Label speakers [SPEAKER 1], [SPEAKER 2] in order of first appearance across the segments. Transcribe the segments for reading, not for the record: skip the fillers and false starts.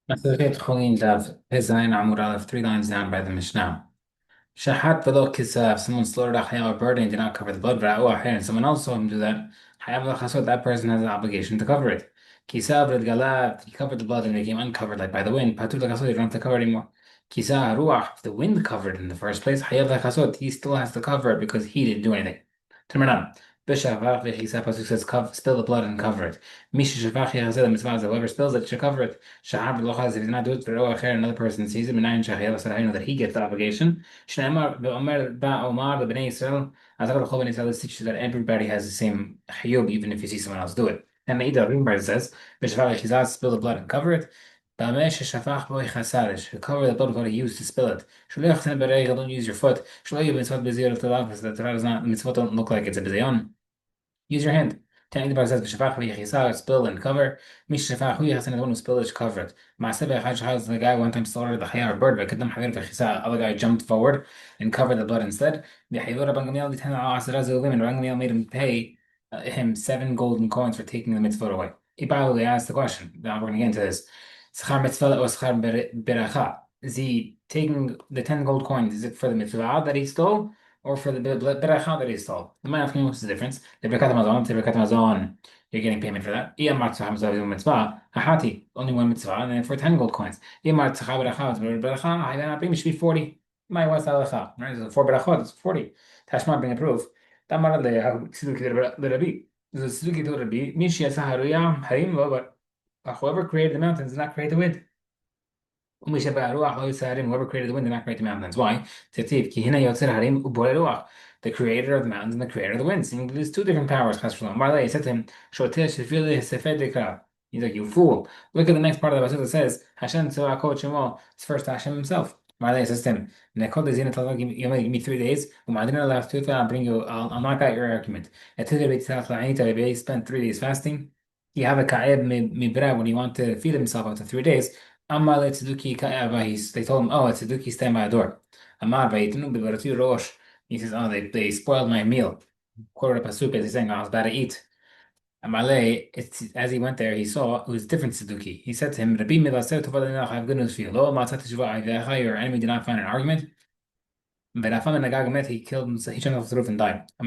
[SPEAKER 1] Masachet Hullin Daf, Pezain Amud Aleph, 3 lines down by the Mishnah. Shahat v'lo kisaf, someone slaughtered a chayil or bird and did not cover the blood, and someone else saw him do that. Hayav l'chasot, that person has an obligation to cover it. Kisav v'galat, he covered the blood and it became uncovered, like by the wind. Patur l'chasot, you don't have to cover it anymore. Kisa ruach, if the wind covered it in the first place, hayav l'chasot, he still has to cover it because he didn't do anything. Tamaram. B'shavach v'chisa, pasuk says, spill the blood and cover it. Misha shavach yachazeh, the mitzvah, whoever spills it should cover it. Shahab l'chaz, if he did not do it for another person sees it, minayin shachayav, so I know that he gets the obligation. Shneimar ve'omer ba'omar lebnei Yisrael. Azar l'chol bnei Yisrael, this teaches that everybody has the same chiyuv, even if you see someone else do it. And Meida Rimbar says, "B'shvar yechizaz, spill the blood and cover it. Ba'ameh sheshafach bo yichasarish, cover the blood of what he used to spill it. Shlo yachzen b'reigel, don't use your foot. Shlo yu mitzvot b'ziyot t'lav, because the Torah does not mitzvot don't look like it's a bizayon. Use your hand. Tani the bar says b'shafach v'yichisar, spill and cover. Mish shafach hu yichasen, the one who spilled it should cover it. Maaseh b'echad shachaz, the guy one time slaughtered the chaya or bird, v'kedam haver v'chisa, other guy jumped forward and covered the blood instead. V'chayvur Rabban Gamliel l'ten al-asra ze'uvim, and Rabban Gamliel made him pay him 7 golden coins for taking the mitzvah away. Ibahu, they asked the question. Now we're going to get into this. Schar mitzvah or schar beracha? Is he taking the 10 gold coins? Is it for the mitzvah that he stole, or for the beracha that he stole? The man asking what's the difference. The Birkat Hamazon, the Birkat Hamazon, you're getting payment for that. Iyamar tzachah mitzvah, hahati, only one mitzvah, and then for 10 gold coins. Iyamar tzachah beracha, beracha, I then bring it should be 40. My what's halacha? Right? So 4 berachot, it's 40. Tashma bring a proof. Tamar le tziduk le rabbi. There's a tziduk to rabbi. Mishi yasah haruya harim lo, but whoever created the mountains did not create the wind. Whoever created the wind did not create the mountains. Why? The creator of the mountains and the creator of the winds. And there's two different powers. Marley said to him, he's like, you fool. Look at the next part of the verse that says, Hashem Tzavakot Shemo. It's first Hashem himself. Marley says to him, you give me 3 days. I'll bring you, I'll knock out your argument. He spent 3 days fasting. He have a ka'eb when he wanted to feed himself after 3 days. Amar le'tzeduki ka'avah. They told him, "Oh, it's Tzeduki, stand by the door." Amar va'itnu b'varatu rosh. He says, "Oh, they spoiled my meal." Quoted a pasuk as he's saying, "I was about to eat." Amar it's as he went there, he saw it was a different Tzeduki. He said to him, "Rabbi mivaser tovah I have good news for you. Lo matzat teshuvah aviachai, your enemy did not find an argument." Verafam and Agag met, he killed him, he jumped off the roof and died. He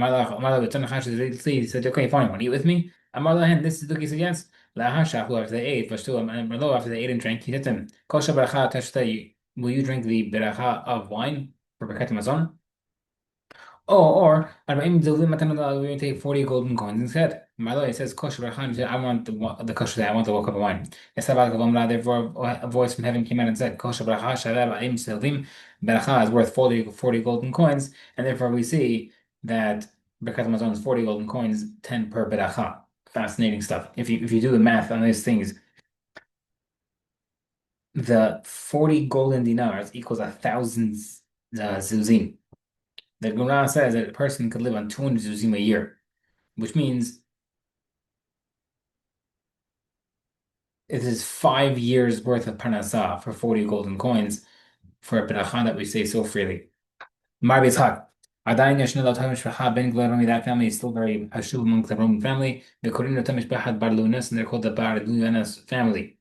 [SPEAKER 1] said, "Okay, fine, want to eat with me?" Amar this Tzeduki said yes. After they ate, after they ate and drank, he said to him, Kosher beracha tashtei, will you drink the beracha of wine for Birkat Hamazon? Oh, or Arba'im Zilvim Matan, we take 40 golden coins instead. Marlo, it says kosher beracha, I want the kosher, I want the cup of wine. Therefore a voice from heaven came out and said, Kosher beracha shaveh ba'im silvim, beracha is worth 40 golden coins, and therefore we see that Birkat Hamazon is 40 golden coins, 10 per beracha. Fascinating stuff. If you do the math on these things, the 40 golden dinars equals 1,000 zuzim. The Gemara says that a person could live on 200 zuzim a year, which means it is 5 years worth of parnasah for 40 golden coins for a beracha that we say so freely. Mar Yitzchak. Adayin yashnu lo tam mishpacha ben Glad Romi, that family is still very hashuv among the Roman family. The Korin lo tam mishpachat bar Lunas, and they're called the Bar Lunas family.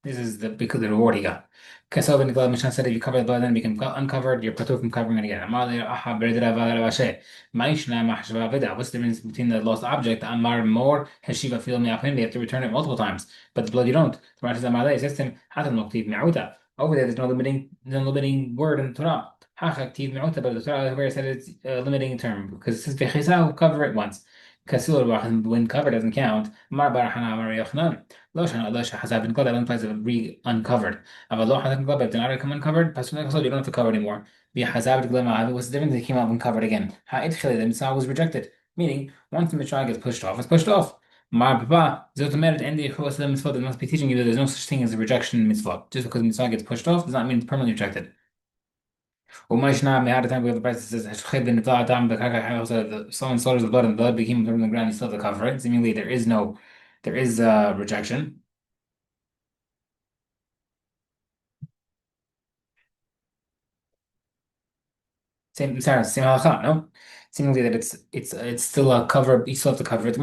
[SPEAKER 1] This is because of the reward he got. Kasav and Glad Mishnah said if you cover the blood, then it becomes uncovered, you're patur from covering it again. Amar le aha beredra vala ravashe. Ma'ishna ma'hashva veda. What's the difference between the lost object? Amar more heshiva fil me'achim. They have to return it multiple times, but the blood you don't. The Gemara says Amar le says to him hatan moktiv me'uta. Over there, there's no limiting word in the Torah. Hachaktiv me'uta, but the Torah where it said it's a limiting term because it says v'chisa, cover it once. Kasil when cover doesn't count. Mar barahana mar yochanan. Lo shana lo shahazab ben glad, that implies a re-uncovered. Avalo hazab glad, but if they're not come uncovered, pasul you don't have to cover anymore. V'hazab glad, what's the difference? They came out uncovered again. Ha'itchile, the mitzvah was rejected. Meaning, once the mitzvah gets pushed off, it's pushed off. Mar baba, zotomer and the mitzvah, they must be teaching you that there's no such thing as a rejection in mitzvah. Just because the mitzvah gets pushed off does not mean it's permanently rejected. At the time we have the price that says someone slaughters the blood and the blood became from the ground, you still have to cover it. Seemingly there is rejection. Same halacha, no? seemingly that it's still a cover. You still have to cover it. That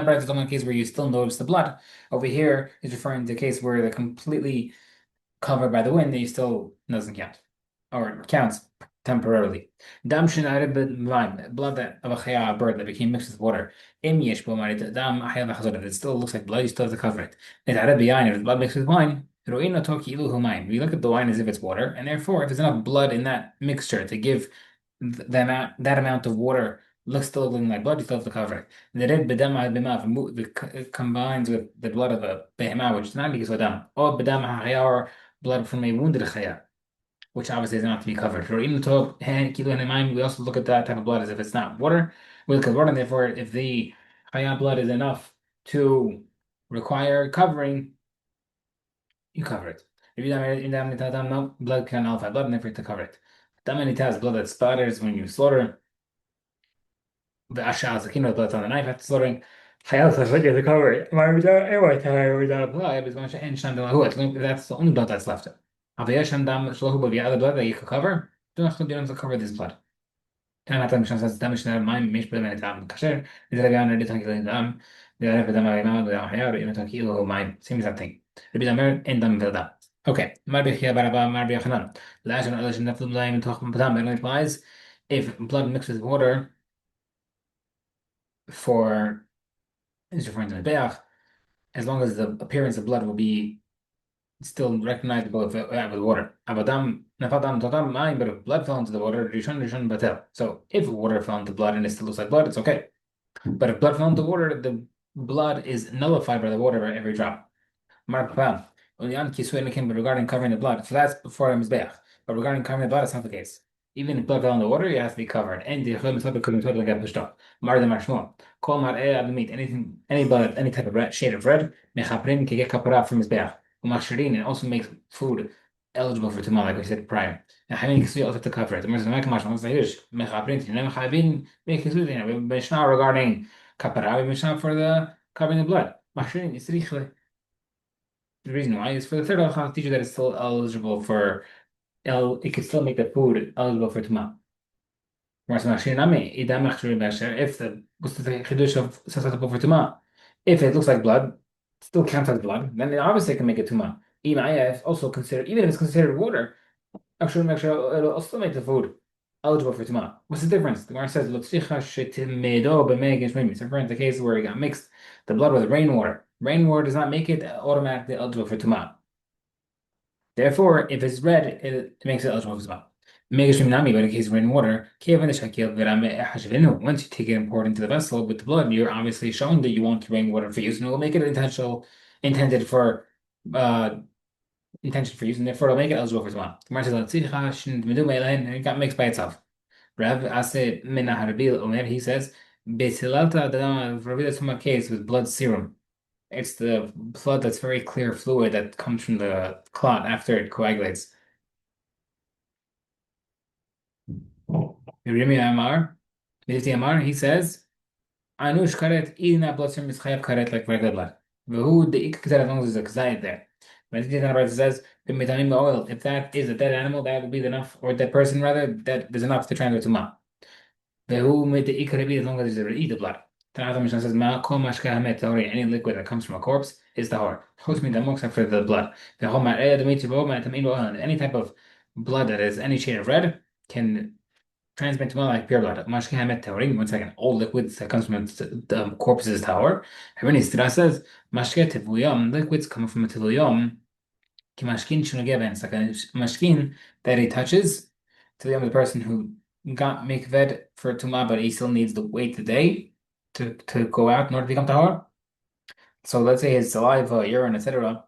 [SPEAKER 1] bride is only a case where you still notice the blood. Over here is referring to a case where they're completely covered by the wind, that you still doesn't count or counts temporarily. Dam shenare blood of a chaya, a bird that became mixed with water. Im yesh bo marit dam ahya v'chazor. It still looks like blood. You still have to cover it. It had if the blood mixed with wine. Ro'ino toki ilu humayim. We look at the wine as if it's water, and therefore, if there's enough blood in that mixture to give that amount of water looks still looking like blood, you still have to cover it. The red bedama b'ma, it combines with the blood of a behema, which is not because of dam, or bedama ha'chaya, or blood from a wounded chaya, which obviously is not to be covered. Or even though kilo in mind, we also look at that type of blood as if it's not water. We look at water, and therefore, if the chaya blood is enough to require covering, you cover it. If you don't, no blood can nullify blood, and therefore you have to cover it. Damanitas, blood that splatters when you slaughter. The ashas, the kino blood on the knife after slaughtering. Chayal says, "Look at the cover." Without apply, but going to end shandam lahu. That's the only blood that's left. Avaya shandam shlohu, but the other blood that you could cover, don't have to cover this blood. كان حتى مش ناس دم مش ما مش بدنا نتعامل كشر إذا رجعنا لتنقل الدم إذا نفذ دم علينا ولا حياة رئينا تنقيله هو معين same exact thing. اللي بيدمر إن دم في الدم. Okay. ما بيخيا برا ما بيخنن. لا عشان عشان نفذ دم من تخم بدم it implies if blood mixed with water for is referring to the beach, as long as the appearance of blood will be still recognizable with water. Abadam, nafadam, totam, mine, but if blood fell into the water, rishon batel. So if water fell into blood and it still looks like blood, it's okay. But if blood fell into water, the blood is nullified by the water by every drop. Marpam, regarding covering the blood, so that's before Mizbeach. But regarding covering the blood, it's not the case. Even if blood fell in the water, it has to be covered. And the Chol couldn't totally get pushed off. Mar the Mashmo. Kol Mar meat, anything, any blood, any type of shade of red, Mechaprin can get kapara from his beach. Umashirin, it also makes food eligible for Tumah, like we said prior. And having Kisui also to cover it. The Merzamaka Mashmo is like Mechaprin, Nemechabin, make Kisui. We have Mishnah regarding kapara, we have Mishnah for the covering the blood. Mashirin, it's Richle. The reason why is for the third halacha teacher that it's still eligible for it could still make the food eligible for tuma. If the what's the chidush of susceptible for tuma, if it looks like blood, still counts as blood, then it obviously can make it tuma. Even also considered, even if it's considered water, actually it'll still make the food eligible for tuma. What's the difference? The Gemara says it's referring to the case where it got mixed the blood with rainwater. Rainwater does not make it automatically eligible for tuma. Therefore, if it's red, it makes it eligible for tuma. Megashrim nami, but in case of rainwater, once you take it and pour it into the vessel with the blood, you're obviously showing that you want rainwater for use, and it will make it intended for intention for use, and therefore it'll make it eligible for tuma. And it got mixed by itself. Rav Ase Menaharabil Omer, he says, Besilalta Tuma case with blood serum. It's the blood that's very clear fluid that comes from the clot after it coagulates. Rimi Amar, he says, Anush karet, eating that blood serum is chayav karet like regular blood. Who the ik as long as there's a kzayit there. But it says, oil. If that is a dead animal, that would be enough, or dead person rather, that there's enough to transfer to ma. Who made the ikarabi as long as there's eat the blood. Tanata Mishnah says, Ma kol mashka hamet tahori, any liquid that comes from a corpse is tahor. Chutz min damo, except for the blood. Any type of blood that is any shade of red can transmit to like pure blood. Mashka hamet tahori, one second, all liquids that comes from the corpse is tahor. Havini Stra says, Mashke tivuyam, liquids coming from a tivuyam, ki mashkin shunugeben, it's like a mashkin that he touches, tivuyam, the person who got mikved for tumah, but he still needs to wait the day to go out in order to become tahor. So let's say his saliva, urine, etc.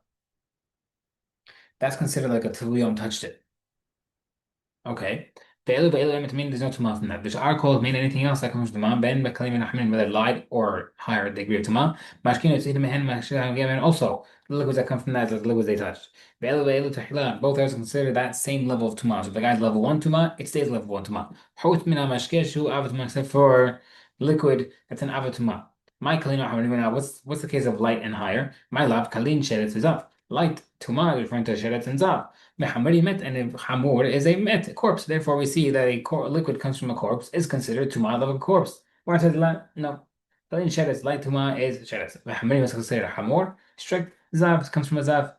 [SPEAKER 1] That's considered like a tefillum touched it. Okay. There's no tumah from that. Which are called mean anything else that comes from tumah. Ben whether light or higher degree of tumah. Also, the liquids that come from that, the liquids they touched. Both are considered that same level of tumah. So if the guy's level 1 tumah, it stays level 1 tumah. Except for liquid that's an avatuma. My kalina, what's the case of light and higher? My lab kalin sheretz is up. light tuma, referring to sheretz and zav. Mehamari met, and hamur is a met, a corpse. Therefore, we see that a liquid comes from a corpse is considered tuma of a corpse. Where it says no. But in sheretz, light tuma is sheretz. Mehamari is considered a hamur. Strict zav comes from a zav.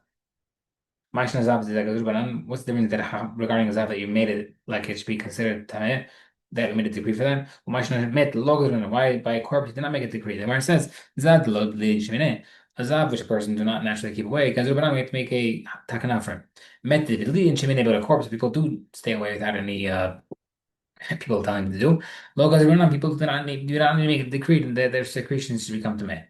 [SPEAKER 1] Ma'ashna zav is like a banan. What's the difference that regarding a zav that you made it like it should be considered tameh? That we made a decree for that. Ma'ashna met logos. Why by a corpse you did not make a decree? The Gemara says zad lod li shmine. A zav which a person do not naturally keep away. Because we have to make a takana for him. Met li in shmine, but a corpse people do stay away without any people telling them to do. Logos people do not need to make a decree that their secretions should become tameh.